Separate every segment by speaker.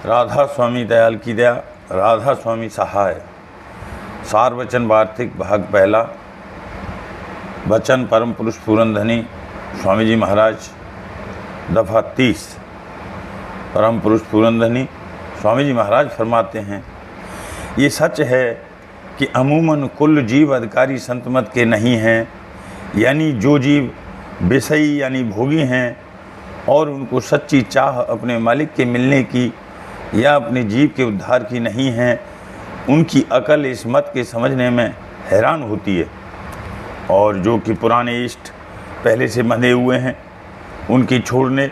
Speaker 1: राधा स्वामी दयाल की दया, राधा स्वामी सहाय। सार वचन वार्तिक भाग पहला। वचन परम पुरुष पूरनधनी स्वामी जी महाराज, दफ़ा 30। परम पुरुष पूरनधनी स्वामी जी महाराज फरमाते हैं, ये सच है कि अमूमन कुल जीव अधिकारी संत मत के नहीं हैं, यानी जो जीव विषयी यानी भोगी हैं और उनको सच्ची चाह अपने मालिक के मिलने की या अपने जीव के उद्धार की नहीं है, उनकी अकल इस मत के समझने में हैरान होती है। और जो कि पुराने इष्ट पहले से बंधे हुए हैं, उनके छोड़ने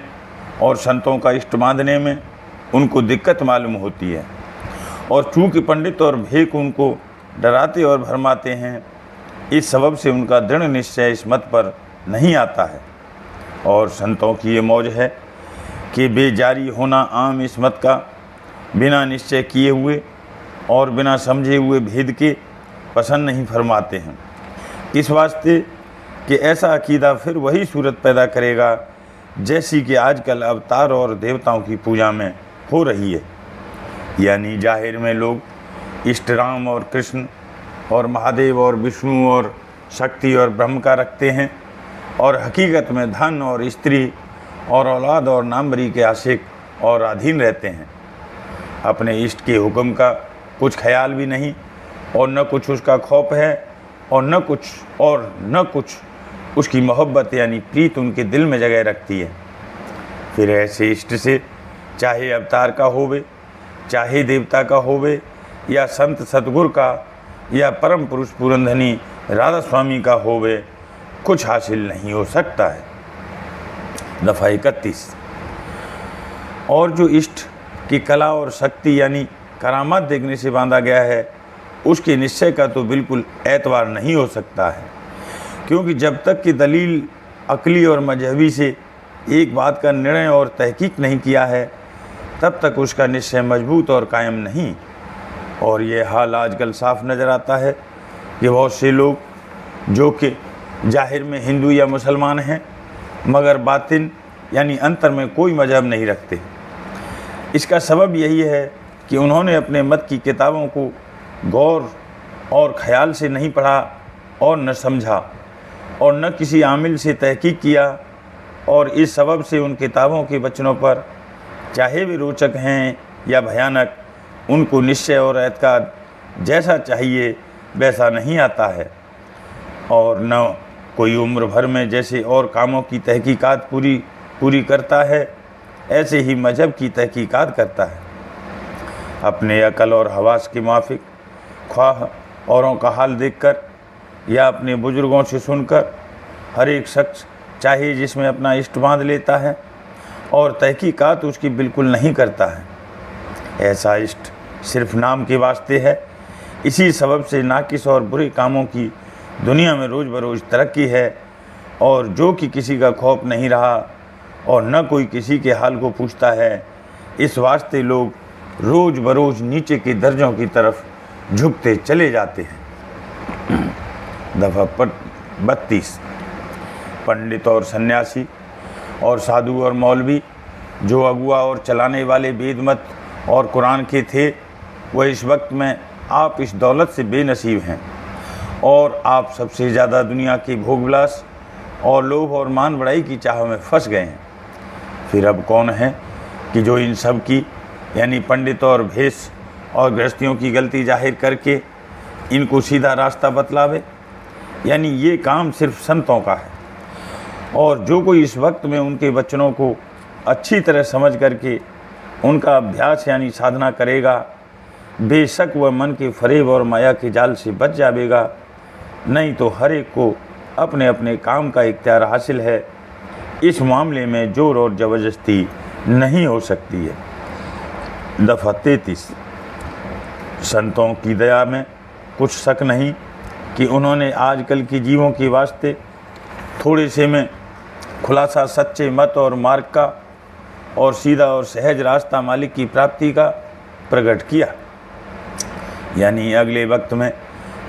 Speaker 1: और संतों का इष्ट बांधने में उनको दिक्कत मालूम होती है। और चूँकि पंडित और भेक उनको डराते और भरमाते हैं, इस सबब से उनका दृढ़ निश्चय इस मत पर नहीं आता है। और संतों की ये मौज है कि बेजारी होना आम इस मत का बिना निश्चय किए हुए और बिना समझे हुए भेद के पसंद नहीं फरमाते हैं। इस वास्ते कि ऐसा अकीदा फिर वही सूरत पैदा करेगा जैसी कि आजकल अवतार और देवताओं की पूजा में हो रही है। यानी जाहिर में लोग इष्ट राम और कृष्ण और महादेव और विष्णु और शक्ति और ब्रह्म का रखते हैं, और हकीकत में धन और स्त्री और औलाद और नामवरी के आशिक और अधीन रहते हैं। अपने इष्ट के हुक्म का कुछ ख्याल भी नहीं, और न कुछ उसका खौफ है, और न कुछ उसकी मोहब्बत यानी प्रीत उनके दिल में जगह रखती है। फिर ऐसे इष्ट से चाहे अवतार का होवे, चाहे देवता का होवे, या संत सतगुरु का, या परम पुरुष पूरनधनी राधा स्वामी का होवे, कुछ हासिल नहीं हो सकता है। दफ़ा 31। और जो इष्ट की कला और शक्ति यानी करामात देखने से बांधा गया है, उसके निश्चय का तो बिल्कुल एतबार नहीं हो सकता है, क्योंकि जब तक कि दलील अकली और मजहबी से एक बात का निर्णय और तहकीक नहीं किया है, तब तक उसका निश्चय मजबूत और कायम नहीं। और ये हाल आजकल साफ नज़र आता है कि बहुत से लोग जो कि जाहिर में हिंदू या मुसलमान हैं, मगर बातिन यानी अंतर में कोई मजहब नहीं रखते। इसका सबब यही है कि उन्होंने अपने मत की किताबों को गौर और ख्याल से नहीं पढ़ा और न समझा, और न किसी आमिल से तहकीक किया, और इस सबब से उन किताबों के वचनों पर चाहे वे रोचक हैं या भयानक, उनको निश्चय और एतकाद जैसा चाहिए वैसा नहीं आता है। और न कोई उम्र भर में जैसे और कामों की तहकीकात पूरी करता है, ऐसे ही मजहब की तहकीकात करता है। अपने अकल और हवास के मुआफिक ख्वाह औरों का हाल देखकर या अपने बुजुर्गों से सुनकर हर एक शख्स चाहे जिसमें अपना इष्ट बांध लेता है और तहकीकात उसकी बिल्कुल नहीं करता है। ऐसा इष्ट सिर्फ नाम के वास्ते है। इसी सबब से नाकिस और बुरे कामों की दुनिया में रोज़ बरोज़ तरक्की है, और जो कि किसी का खौफ नहीं रहा और न कोई किसी के हाल को पूछता है। इस वास्ते लोग रोज़ बरोज़ नीचे के दर्जों की तरफ झुकते चले जाते हैं। दफ़ा 32। पंडित और सन्यासी और साधु और मौलवी जो अगुआ और चलाने वाले वेद मत और कुरान के थे, वह इस वक्त में आप इस दौलत से बेनसीब हैं, और आप सबसे ज़्यादा दुनिया के भोग विलास और लोभ और मान बढ़ाई की चाह में फंस गए हैं। फिर अब कौन है कि जो इन सब की यानी पंडित और भेष और गृहस्थियों की गलती जाहिर करके इनको सीधा रास्ता बतलावे? यानी ये काम सिर्फ संतों का है, और जो कोई इस वक्त में उनके वचनों को अच्छी तरह समझ करके उनका अभ्यास यानी साधना करेगा, बेशक वह मन के फरेब और माया के जाल से बच जाएगा। नहीं तो हर एक को अपने अपने काम का इख्तियार हासिल है। इस मामले में जोर और ज़बरदस्ती नहीं हो सकती है। दफ़ा 33। संतों की दया में कुछ शक नहीं कि उन्होंने आजकल के जीवों के वास्ते थोड़े से में खुलासा सच्चे मत और मार्ग का और सीधा और सहज रास्ता मालिक की प्राप्ति का प्रकट किया। यानी अगले वक्त में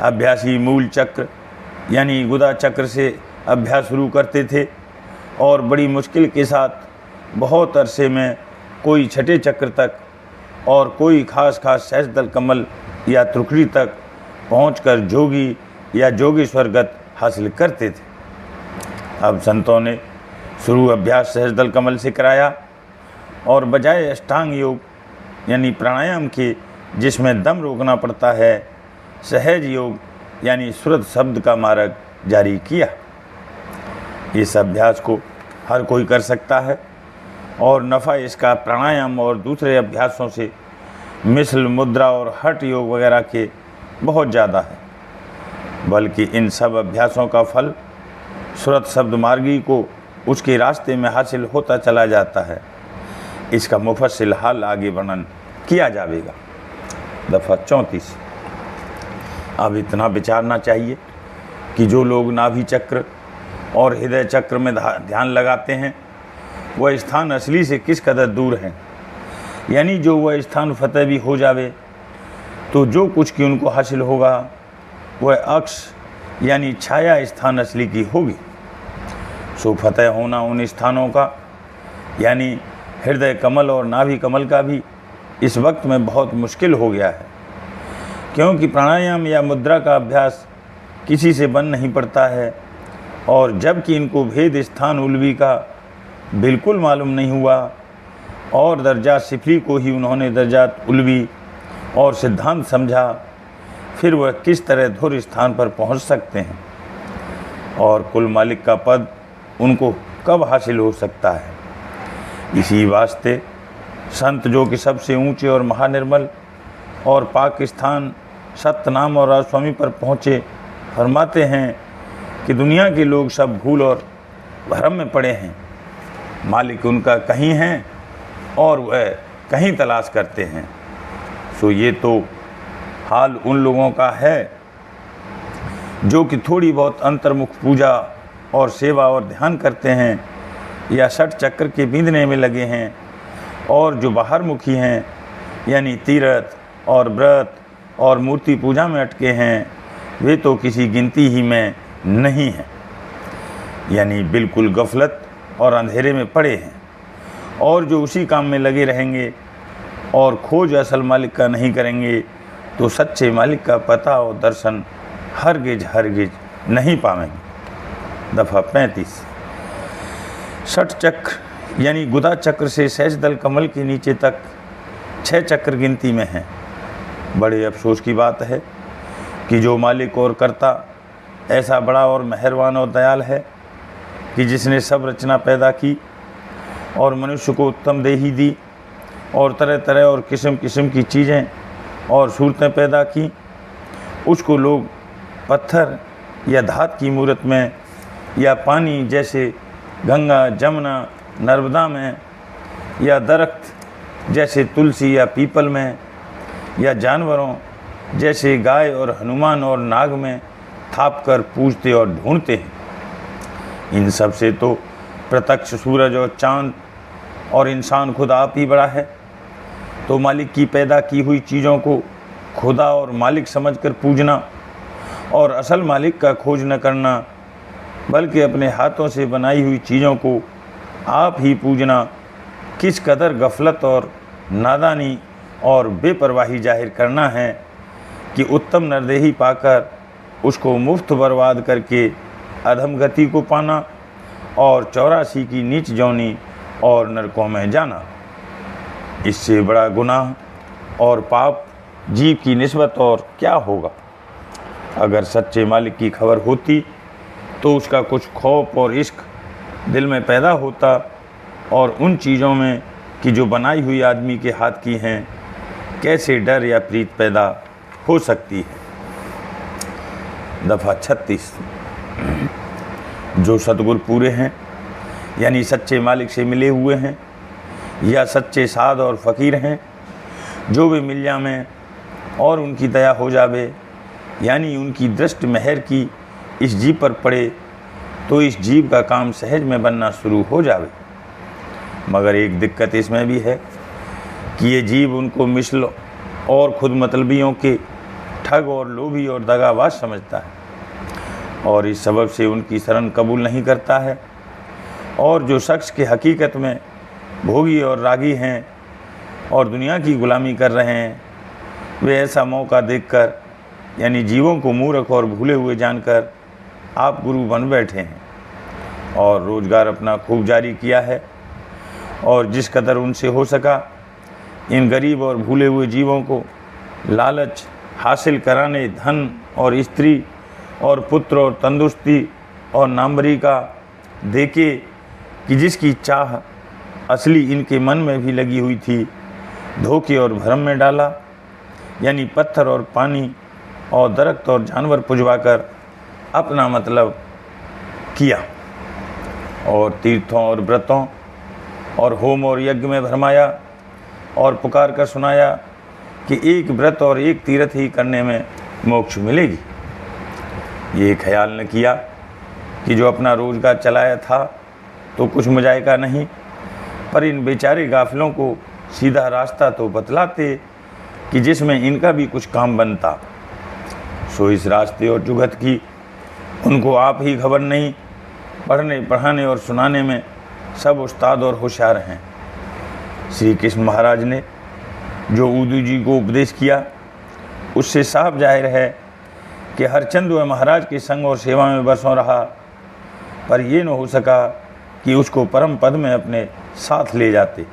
Speaker 1: अभ्यासी मूल चक्र यानी गुदा चक्र से अभ्यास शुरू करते थे, और बड़ी मुश्किल के साथ बहुत अरसे में कोई छठे चक्र तक और कोई खास सहस्त्रदल कमल या त्रिकुटी तक पहुंचकर जोगी या जोगेश्वरगत हासिल करते थे। अब संतों ने शुरू अभ्यास सहस्त्रदल कमल से कराया और बजाय अष्टांग योग यानी प्राणायाम के जिसमें दम रोकना पड़ता है, सहज योग यानी श्रुत शब्द का मार्ग जारी किया। इस अभ्यास को हर कोई कर सकता है और नफ़ा इसका प्राणायाम और दूसरे अभ्यासों से मिसल, मुद्रा और हठ योग वगैरह के बहुत ज़्यादा है। बल्कि इन सब अभ्यासों का फल श्रुत शब्द मार्गी को उसके रास्ते में हासिल होता चला जाता है। इसका मुफस्सिल हाल आगे वर्णन किया जाएगा। दफ़ा 34। अब इतना विचारना चाहिए कि जो लोग नाभि चक्र और हृदय चक्र में ध्यान लगाते हैं वह स्थान असली से किस कदर दूर हैं। यानी जो वह स्थान फतेह भी हो जावे तो जो कुछ की उनको हासिल होगा वह अक्ष यानी छाया स्थान असली की होगी। सो फतेह होना उन स्थानों का यानी हृदय कमल और नाभि कमल का भी इस वक्त में बहुत मुश्किल हो गया है, क्योंकि प्राणायाम या मुद्रा का अभ्यास किसी से बन नहीं पड़ता है। और जबकि इनको भेद स्थान उल्वी का बिल्कुल मालूम नहीं हुआ और दर्जा सिफली को ही उन्होंने दर्जात उल्वी और सिद्धांत समझा, फिर वह किस तरह धुर स्थान पर पहुंच सकते हैं और कुल मालिक का पद उनको कब हासिल हो सकता है। इसी वास्ते संत जो कि सबसे ऊंचे और महानिर्मल और पाकिस्तान सत्यनाम और राजस्वामी पर पहुँचे फरमाते हैं कि दुनिया के लोग सब भूल और भ्रम में पड़े हैं, मालिक उनका कहीं हैं और वह कहीं तलाश करते हैं। सो ये तो हाल उन लोगों का है जो कि थोड़ी बहुत अंतर्मुख पूजा और सेवा और ध्यान करते हैं या षट चक्र के बींधने में लगे हैं, और जो बाहरमुखी हैं यानी तीर्थ और व्रत और मूर्ति पूजा में अटके हैं वे तो किसी गिनती ही में नहीं हैं, यानी बिल्कुल गफलत और अंधेरे में पड़े हैं। और जो उसी काम में लगे रहेंगे और खोज असल मालिक का नहीं करेंगे तो सच्चे मालिक का पता और दर्शन हरगिज नहीं पावेंगे। दफ़ा 35। षट चक्र यानी गुदा चक्र से सहस्त्रदल कमल के नीचे तक 6 चक्र गिनती में हैं। बड़े अफसोस की बात है कि जो मालिक और कर्ता ऐसा बड़ा और मेहरबान और दयाल है कि जिसने सब रचना पैदा की और मनुष्य को उत्तम देही दी और तरह तरह और किस्म किस्म की चीज़ें और सूरतें पैदा की, उसको लोग पत्थर या धात की मूर्त में या पानी जैसे गंगा, जमुना, नर्मदा में या दरख्त जैसे तुलसी या पीपल में या जानवरों जैसे गाय और हनुमान और नाग में थाप कर पूजते और ढूंढते हैं। इन सब से तो प्रत्यक्ष सूरज और चांद और इंसान खुद आप ही बड़ा है। तो मालिक की पैदा की हुई चीज़ों को खुदा और मालिक समझकर पूजना और असल मालिक का खोज न करना, बल्कि अपने हाथों से बनाई हुई चीज़ों को आप ही पूजना किस कदर गफलत और नादानी और बेपरवाही जाहिर करना है कि उत्तम नरदेही पाकर उसको मुफ्त बर्बाद करके अधम गति को पाना और 84 की नीच जौनी और नरकों में जाना। इससे बड़ा गुनाह और पाप जीव की निस्बत और क्या होगा। अगर सच्चे मालिक की खबर होती तो उसका कुछ खौफ और इश्क दिल में पैदा होता और उन चीज़ों में कि जो बनाई हुई आदमी के हाथ की हैं कैसे डर या प्रीत पैदा हो सकती है। दफ़ा 36। जो सतगुर पूरे हैं यानी सच्चे मालिक से मिले हुए हैं या सच्चे साध और फ़कीर हैं, जो भी मिल जावें और उनकी दया हो जावे यानी उनकी दृष्टि मेहर की इस जीव पर पड़े तो इस जीव का काम सहज में बनना शुरू हो जावे। मगर एक दिक्कत इसमें भी है कि ये जीव उनको मिसल और खुद मतलबियों के ठग और लोभी और दगाबाज समझता है और इस सबब से उनकी शरण कबूल नहीं करता है। और जो शख्स के हकीकत में भोगी और रागी हैं और दुनिया की गुलामी कर रहे हैं, वे ऐसा मौका देखकर यानी जीवों को मूर्ख और भूले हुए जानकर आप गुरु बन बैठे हैं और रोज़गार अपना खूब जारी किया है। और जिस कदर उनसे हो सका इन गरीब और भूले हुए जीवों को लालच हासिल कराने धन और स्त्री और पुत्र और तंदुरुस्ती और नामवरी का देके कि जिसकी चाह असली इनके मन में भी लगी हुई थी, धोखे और भ्रम में डाला, यानी पत्थर और पानी और दरख्त और जानवर पुजवाकर अपना मतलब किया और तीर्थों और व्रतों और होम और यज्ञ में भरमाया और पुकार कर सुनाया कि एक व्रत और एक तीर्थ ही करने में मोक्ष मिलेगी। ये ख्याल न किया कि जो अपना रोजगार चलाया था तो कुछ मुजायका नहीं, पर इन बेचारे गाफिलों को सीधा रास्ता तो बतलाते कि जिसमें इनका भी कुछ काम बनता। सो इस रास्ते और जुगत की उनको आप ही खबर नहीं, पढ़ने पढ़ाने और सुनाने में सब उस्ताद और होशियार हैं। श्री कृष्ण महाराज ने जो उद्धव जी को उपदेश किया उससे साफ जाहिर है कि हरचंद वह महाराज के संग और सेवा में बरसों रहा, पर यह न हो सका कि उसको परम पद में अपने साथ ले जाते।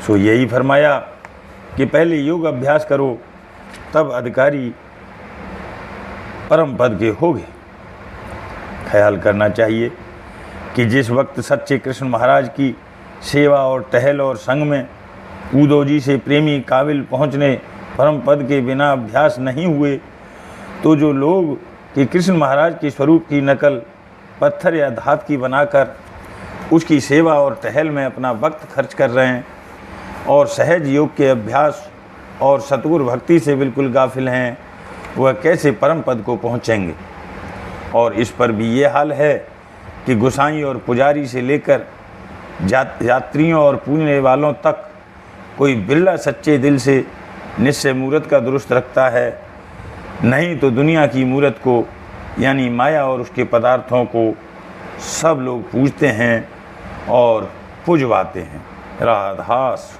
Speaker 1: सो यही फरमाया कि पहले योग अभ्यास करो, तब अधिकारी परम पद के होगे। ख्याल करना चाहिए कि जिस वक्त सच्चे कृष्ण महाराज की सेवा और टहल और संग में उद्धव जी से प्रेमी काबिल पहुँचने परम पद के बिना अभ्यास नहीं हुए, तो जो लोग कि कृष्ण महाराज के स्वरूप की नकल पत्थर या धात की बनाकर उसकी सेवा और टहल में अपना वक्त खर्च कर रहे हैं और सहज योग के अभ्यास और सतगुर भक्ति से बिल्कुल गाफिल हैं, वह कैसे परम पद को पहुँचेंगे। और इस पर भी ये हाल है कि गोसाई और पुजारी से लेकर यात्रियों और पूजने वालों तक कोई बिरला सच्चे दिल से निश्चय मूर्त का दुरुस्त रखता है, नहीं तो दुनिया की मूर्त को यानी माया और उसके पदार्थों को सब लोग पूजते हैं और पुजवाते हैं। राधास।